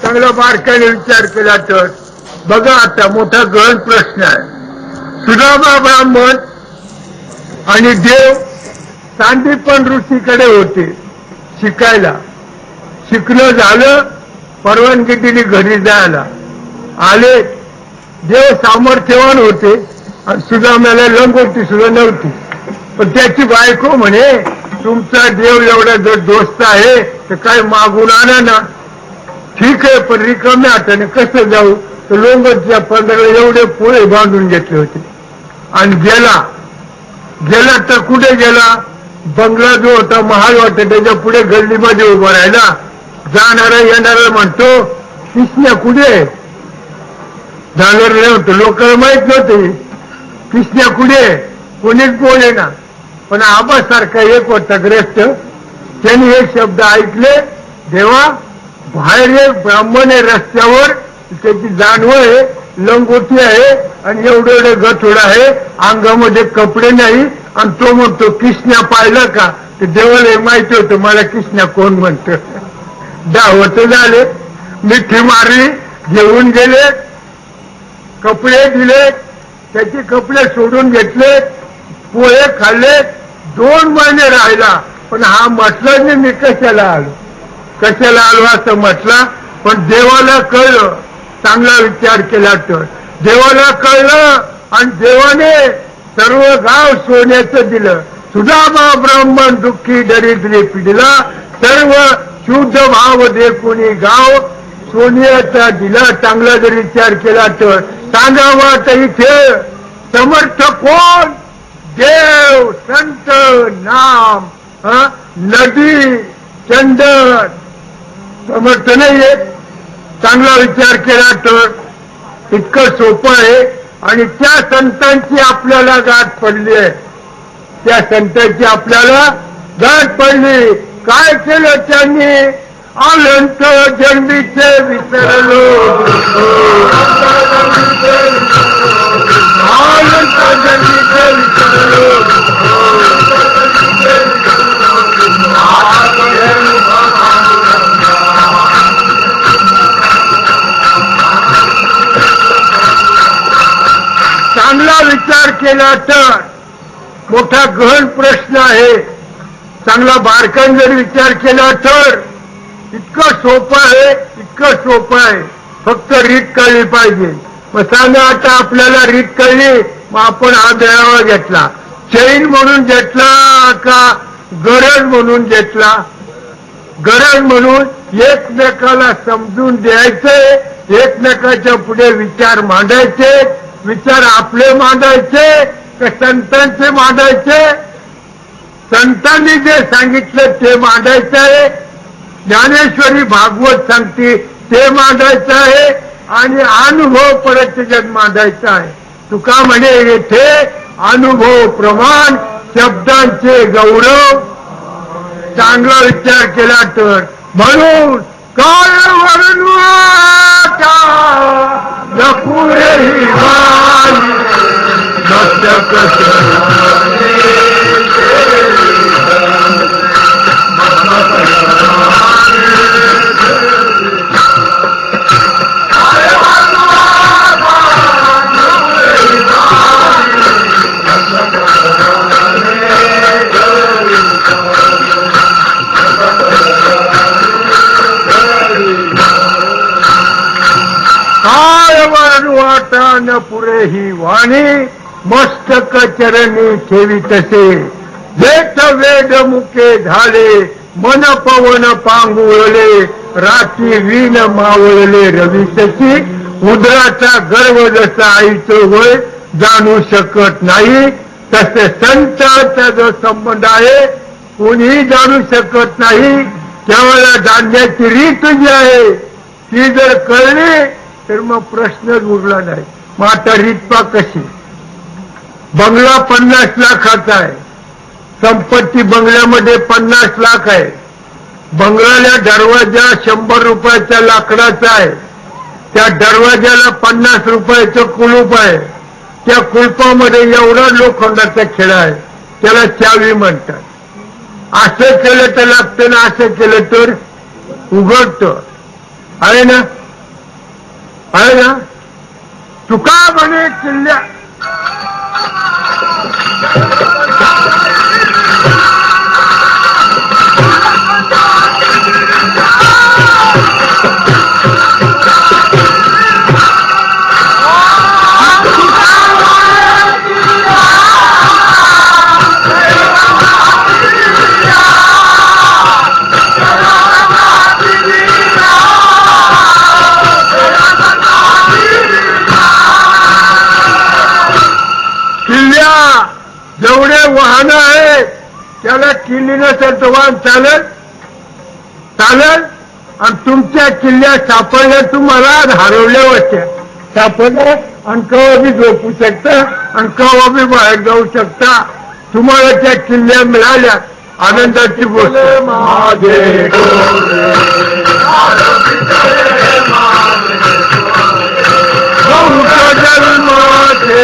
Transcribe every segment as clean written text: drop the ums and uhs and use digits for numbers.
चांगला बारकाईने विचार केला तर बघा आता मोठा गहन प्रश्न आहे. सुदामा ब्राह्मण आणि देव सांदीपन ऋषीकडे होते शिकायला. शिकणं झालं, परवानगी दिली घरी जायला. आले, देव सामर्थ्यवान होते आणि सुदाम्याला लंगोटी सुद्धा नव्हती. पण त्याची बायको म्हणे तुमचा देव एवढा जर दोस्त आहे तर काय मागून आणा ना. ठीक आहे, पण रिकाम्या हाताने कसं जाऊ. तर लोंगटच्या पंधराला एवढे पोळे बांधून घेतले होते आणि गेला तर कुठे गेला. बंगला जो होता महाल होता त्याच्या पुढे गल्लीमध्ये उभा राहिला. जाणारा येणारा म्हणतो किसन्या कुठे. जाणार नव्हतं, लोकांना माहित नव्हते किसन्या कुठे, कोणीच बोले ना. पण आबासारखा एक होता ग्रस्त, त्यांनी हे शब्द ऐकले. देवा, बाहेर एक ब्राह्मण आहे रस्त्यावर, त्याची जाणवं आहे, लंगोटी आहे आणि एवढे गठोड आहे, अंगामध्ये कपडे नाही आणि तो म्हणतो किसन्या पाहिलं का. तर देवाला माहिती होतं मला किसन्या कोण म्हणतं. दावत झाले, मिठी मारली, घेऊन गेले, कपडे दिले, त्याचे कपडे सोडून घेतले, पोहे खाल्ले. 2 महिने राहिला. पण हा म्हटला नाही मी कशाला आलो असं म्हटला. पण देवाला कळलं, चांगला विचार केला तर देवाला कळलं आणि देवाने सर्व गाव सोन्याचं दिलं. सुदामा ब्राह्मण दुःखी दरिद्री पिढीला सर्व शुद्ध भाव दे कोणी गाव सोन्याचा दिला. चांगला जर विचार केला तर सांगावा तर इथे समर्थ कोण. देव, संत, नाम, नदी, चंदन समर्थ नाहीये. चांगला विचार केला तर इतकं सोपं आहे. आणि त्या संतांची आपल्याला गाठ पडली आहे, त्या संतांची आपल्याला गाठ पडली. काय केलं त्यांनी. अनंत जन्मीचे विसरलो, अनंत जन्मीचे विसरलो. चांगला विचार केला तर मोठा गहन प्रश्न आहे. चांगला बारकाईने जर विचार केला तर इतकं सोपं आहे. फक्त रीत कळली पाहिजे. मग सांगा आता आपल्याला रीत कळली, मग आपण हा मेळावा घेतला. चैन म्हणून घेतला का गरज म्हणून घेतला. गरज म्हणून एकमेकाला समजून द्यायचे, एकमेकाच्या पुढे विचार मांडायचे. विचार आपले मांडायचे का संतांचे मांडायचे. संतांनी जे सांगितलं ते मांडायचं आहे. ज्ञानेश्वरी भागवत सांगते ते मांडायचं आहे आणि अनुभव परत त्याच्यात मांडायचा आहे. तुका म्हणे येथे अनुभव प्रमाण शब्दांचे गौरव. चांगला विचार केला तर म्हणून काय वर्णवाचा नपुरेही वाणी मस्तक न पुरे ही वाणी मस्तक चरणी ठेवी तसे. जेठ वेद मुके झाले मन पवन पांगुळले रात्री वीण मावळले रवी तशी. उदराचा गर्व जसा आईचं वय जाणू शकत नाही तसे संतांचा जो संबंध आहे कोणीही जाणू शकत नाही. त्यावेळेला जाणण्याची रीत जी आहे ती जर कळली तर मग प्रश्नच उरला नाही. मग आता रीतपा कशी. बंगला 50 लाखाचा आहे, संपत्ती बंगल्यामध्ये 50 लाख आहे. बंगल्याला दरवाजा 100 रुपयाच्या लाकडाचा आहे. त्या दरवाजाला 50 रुपयाचं कुलूप आहे. त्या कुलपामध्ये एवढा लोखंडाचा खेळा आहे, त्याला चावी म्हणतात. असं केलं तर लागतं ना असं केलं तर उघडतं. आहे ना, आहे ना. तुका म्हणे किल्ल्या जेवढे वाहन आहे त्याला किल्ली नसेल तर वाहन चालेल चालेल. आणि तुमच्या किल्ल्यात सापडल्या तुम्हाला हरवल्या होत्या सापडल्या आणि कवा बी झोपू शकता आणि कवा बी बाहेर जाऊ शकता. तुम्हाला त्या किल्ल्या मिळाल्या आनंदाची गोष्ट. माझे जन्माचे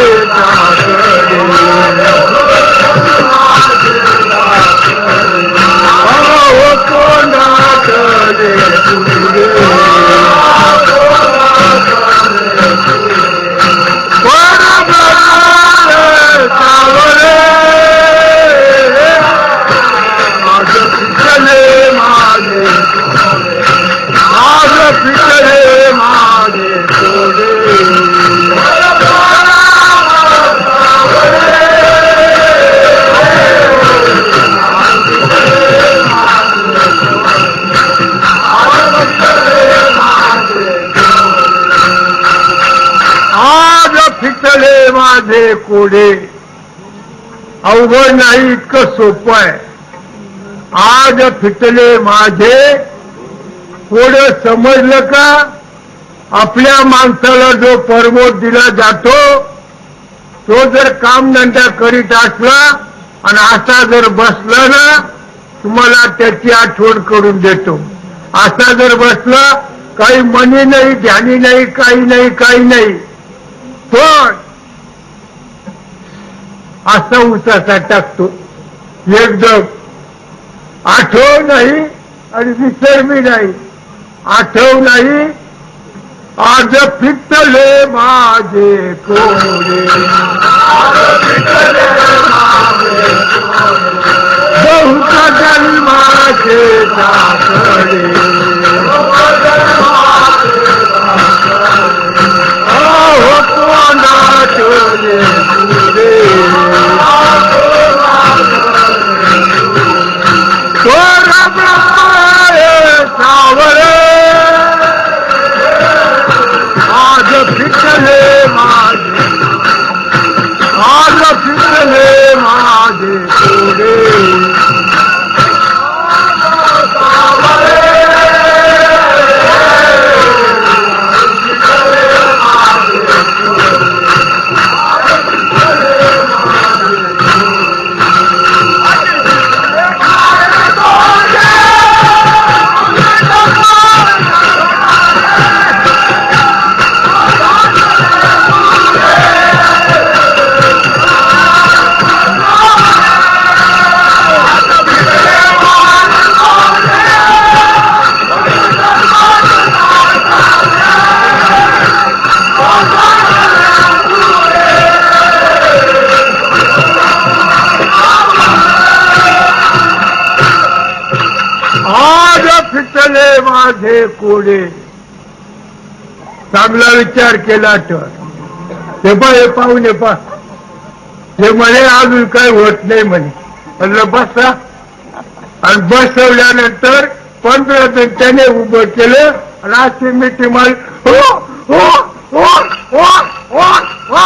फिटले माझे कोडे. अवघड नाही, इतकं सोपं आहे. आज फिटले माझे कोडे. समजलं का? आपल्या माणसाला जो परमोद दिला जातो तो जर कामधंदा करीत असला आणि असा जर बसला ना तुम्हाला त्याची आठवण करून देतो. असा जर बसला काही मनी नाही, ध्यानी नाही, काही नाही, काही नाही, पण असा उसाचा टाकतो एकदम. आठव नाही आणि विसर मी नाही. आठव नाही. आज फिटले माझे कोडे. बहुत जन्माचे साकडे. आज फिटले माझे, आज फिटले माझे कोडे. फिटले माझे कोडे. चांगला विचार केला तर हे पाहून पा. हे म्हणे अजून काय होत नाही म्हणे. म्हणलं बसा. आणि बसवल्यानंतर 15 जण त्याने उभं केलं आणि अशी मिठी मारी. हो हो हो हो हो.